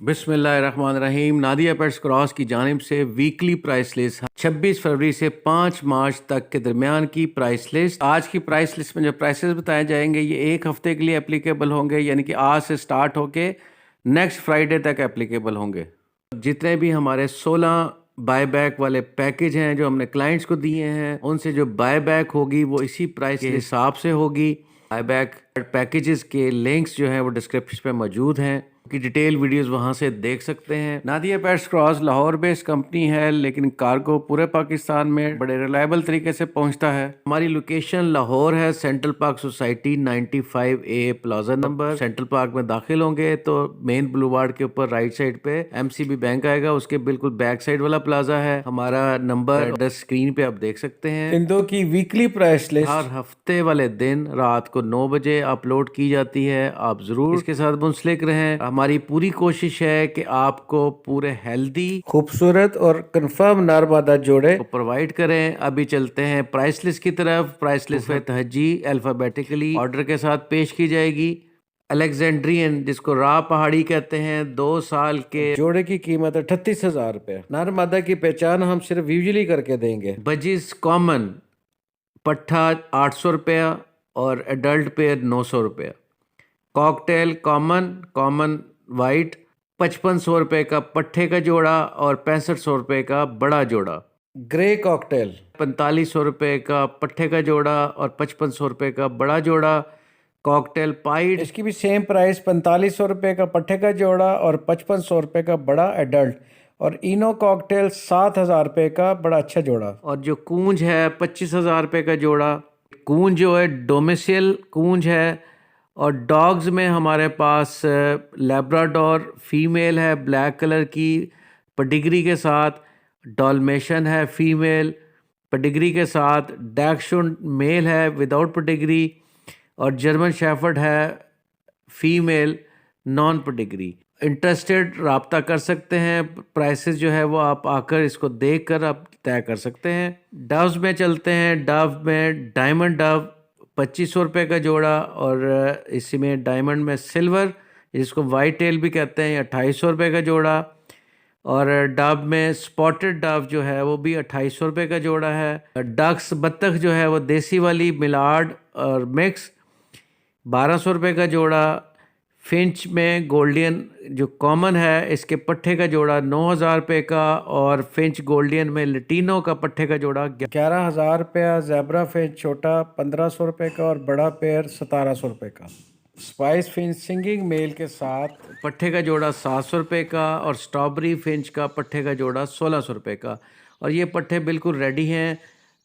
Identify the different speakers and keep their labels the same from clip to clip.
Speaker 1: बिस्मिल्लाहिर्रहमानिर्रहीम। Nadia pets cross की जानिब से वीकली प्राइस लिस्ट 26 फरवरी से 5 मार्च तक के दरमियान की प्राइस लिस्ट। आज की प्राइस लिस्ट में जो प्राइसेस बताए जाएंगे ये एक हफ्ते के लिए एप्लीकेबल होंगे, यानी कि आज से स्टार्ट होके नेक्स्ट फ्राइडे तक एप्लीकेबल होंगे। जितने भी हमारे 16 बायबैक वाले पैकेज हैं जो हमने क्लाइंट्स को दिए हैं, उनसे जो बायबैक होगी वो इसी प्राइस के हिसाब से होगी। बायबैक पैकेजेस के लिंक्स जो हैं वो डिस्क्रिप्शन पे मौजूद हैं, की डिटेल वीडियोस वहां से देख सकते हैं। Nadia pets cross Lahore based company है, लेकिन कार्गो पूरे पाकिस्तान में बड़े रिलायबल तरीके से पहुंचता है। हमारी लोकेशन लाहौर है, central park society 95A plaza number. Central park में दाखिल होंगे तो मेन बुलवार्ड के ऊपर राइट साइड पे MCB बैंक आएगा, उसके बिल्कुल बैक साइड वाला प्लाजा है। हमारा नंबर एड्रेस स्क्रीन पे आप देख सकते हैं।
Speaker 2: इंदो की वीकली प्राइस लिस्ट
Speaker 1: हर हफ्ते वाले दिन रात को 9 बजे अपलोड की जाती है। आप जरूर इसके साथ मुंसलिक रहें। हमारी पूरी कोशिश है कि आपको पूरे हेल्दी,
Speaker 2: खूबसूरत और कंफर्म नारमादा जोड़े
Speaker 1: को प्रोवाइड करें। अभी चलते हैं प्राइस लिस्ट की तरफ। प्राइस लिस्ट में तहजी अल्फाबेटिकली ऑर्डर के साथ पेश की जाएगी। अलेक्जेंड्रियन, जिसको रा पहाड़ी कहते हैं, 2 साल के
Speaker 2: जोड़े की कीमत 38,000 रुपये। नारमादा की पहचान हम सिर्फ यूजली करके देंगे।
Speaker 1: बजिस कॉमन पट्ठा 800 रुपया और एडल्ट पेयर 900 रुपया। कॉकटेल कॉमन वाइट 5500 रुपये का पट्ठे का जोड़ा और 6500 रुपये का बड़ा जोड़ा।
Speaker 2: ग्रे कॉकटेल
Speaker 1: 4500 रुपये का पट्ठे का जोड़ा और 5500 रुपये का बड़ा जोड़ा। कॉकटेल पाइड,
Speaker 2: इसकी भी सेम प्राइस 4500 रुपये का पट्ठे का जोड़ा और 5500 रुपये का बड़ा एडल्ट। और इनो कॉकटेल 7000 रुपये का बड़ा अच्छा जोड़ा।
Speaker 1: और जो कूंज है 25,000 रुपये का जोड़ा। कूंज जो है डोमिसियल कूंज है। और डॉग्स में हमारे पास लैब्राडोर फीमेल है ब्लैक कलर की पेडिग्री के साथ, डॉल्मेशन है फीमेल पेडिग्री के साथ, डैक्शुंड मेल है विदाउट पेडिग्री, और जर्मन शेफर्ड है फीमेल नॉन पेडिग्री। इंटरेस्टेड रब्ता कर सकते हैं। प्राइसेस जो है वो आप आकर इसको देख कर आप तय कर सकते हैं। डव्स में चलते हैं। डव में डायमंड डव 2500 रुपये का जोड़ा, और इसी में डायमंड में सिल्वर, जिसको वाइट टेल भी कहते हैं, 2800 रुपये का जोड़ा। और डव में स्पॉटेड डव जो है वो भी 2800 रुपये का जोड़ा है। डक्स बत्तख जो है वो देसी वाली मिलाड और मिक्स 1200 रुपये का जोड़ा। फिंच में गोल्डियन जो कॉमन है, इसके पट्ठे का जोड़ा 9000 रुपये का, और फिंच गोल्डियन में लटीनो का पट्ठे का जोड़ा
Speaker 2: 11,000 रुपया। जैबरा फिंच छोटा 1500 रुपये का और बड़ा पेयर 1700 रुपये का। स्पाइस फिंच सिंगिंग मेल के साथ
Speaker 1: पट्ठे का जोड़ा 700 रुपये का, और स्ट्रॉबेरी फिंच का पट्ठे का जोड़ा 1600 रुपये का। और ये पट्ठे बिल्कुल रेडी हैं।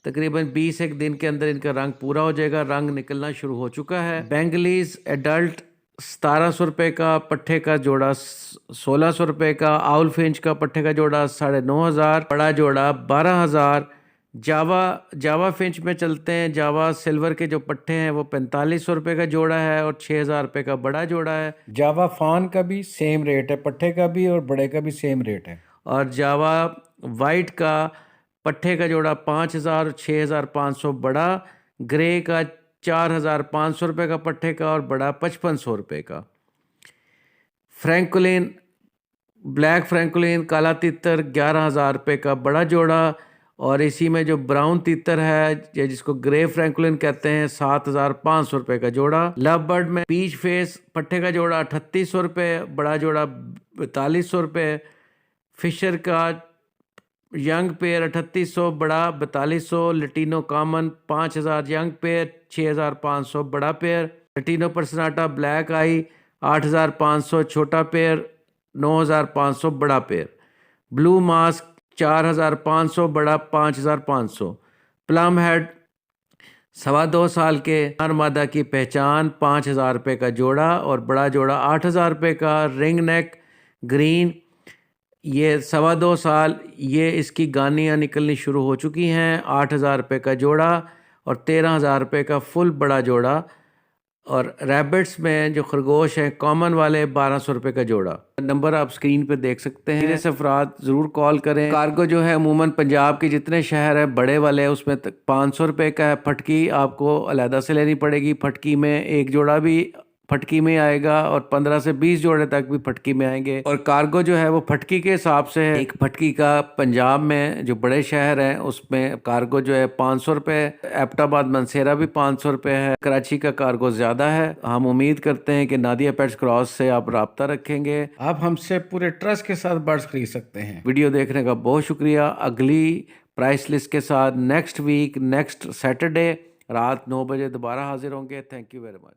Speaker 1: तकरीबन 20 एक दिन के अंदर इनका रंग पूरा हो जाएगा, रंग निकलना शुरू हो चुका है। बेंगलीज एडल्ट 1700 रुपये का, पट्ठे का जोड़ा 1600 रुपये का। आउल फिंच का पट्ठे का जोड़ा 9500, बड़ा जोड़ा 12000। जावा फिंच में चलते हैं। जावा सिल्वर के जो पट्ठे हैं वो 4500 रुपये का जोड़ा है और 6000 रुपये का बड़ा जोड़ा है।
Speaker 2: जावा फान का भी सेम रेट है, पट्ठे का भी और बड़े का भी सेम रेट है।
Speaker 1: और जावा वाइट का पट्ठे का जोड़ा 5000 और 6500 बड़ा। ग्रे का 4500 रुपये का पट्ठे का और बड़ा 5500 रुपये का। फ्रैंकोलिन ब्लैक फ्रैंकोलिन काला तितर 11000 रुपये का बड़ा जोड़ा। और इसी में जो ब्राउन तीतर है, या जिसको ग्रे फ्रैंकलिन कहते हैं, 7500 रुपये का जोड़ा। लव बर्ड में पीच फेस पट्ठे का जोड़ा 3800 रुपये, बड़ा जोड़ा 4200 रुपये। फिशर का यंग पेयर 3800, बड़ा 4200। लटीनो कॉमन 5000 यंग पेयर, 6500 बड़ा पेयर। लटीनो पर्सनाटा ब्लैक आई 8500 छोटा पेयर, 9500 बड़ा पेयर। ब्लू मास्क 4500 बड़ा, 5500। प्लम हेड 2.25 साल के नरमादा की पहचान 5000 रुपये का जोड़ा और बड़ा जोड़ा 8000 रुपये का। रिंग नेक ग्रीन ये 2.25 साल, ये इसकी गानियाँ निकलनी शुरू हो चुकी हैं। 8000 रुपये का जोड़ा और 13000 रुपये का फुल बड़ा जोड़ा। और रैबिट्स में जो खरगोश हैं कॉमन वाले 1200 रुपये का जोड़ा। नंबर आप स्क्रीन पे देख सकते हैं। ऐसे अफराद ज़रूर कॉल करें। कार्गो जो है अमूमन पंजाब के जितने शहर हैं बड़े वाले, उसमें 500 रुपये का है। फटकी आपको अलहदा से लेनी पड़ेगी। फटकी में एक जोड़ा भी फटकी में आएगा और 15 से 20 जोड़े तक भी फटकी में आएंगे। और कार्गो जो है वो फटकी के हिसाब से है। एक फटकी का पंजाब में जो बड़े शहर हैं उसमें कार्गो जो है 500 रुपये, एबटाबाद मनसेरा भी 500 रुपये है। कराची का कार्गो ज़्यादा है। हम उम्मीद करते हैं कि नादिया पेट्स क्रॉस से आप राब्ता रखेंगे।
Speaker 2: आप हमसे पूरे ट्रस्ट के साथ बर्ड्स खरीद सकते हैं।
Speaker 1: वीडियो देखने का बहुत शुक्रिया। अगली प्राइस लिस्ट के साथ नेक्स्ट वीक नेक्स्ट सैटरडे रात 9 बजे दोबारा हाजिर होंगे। Thank you very much.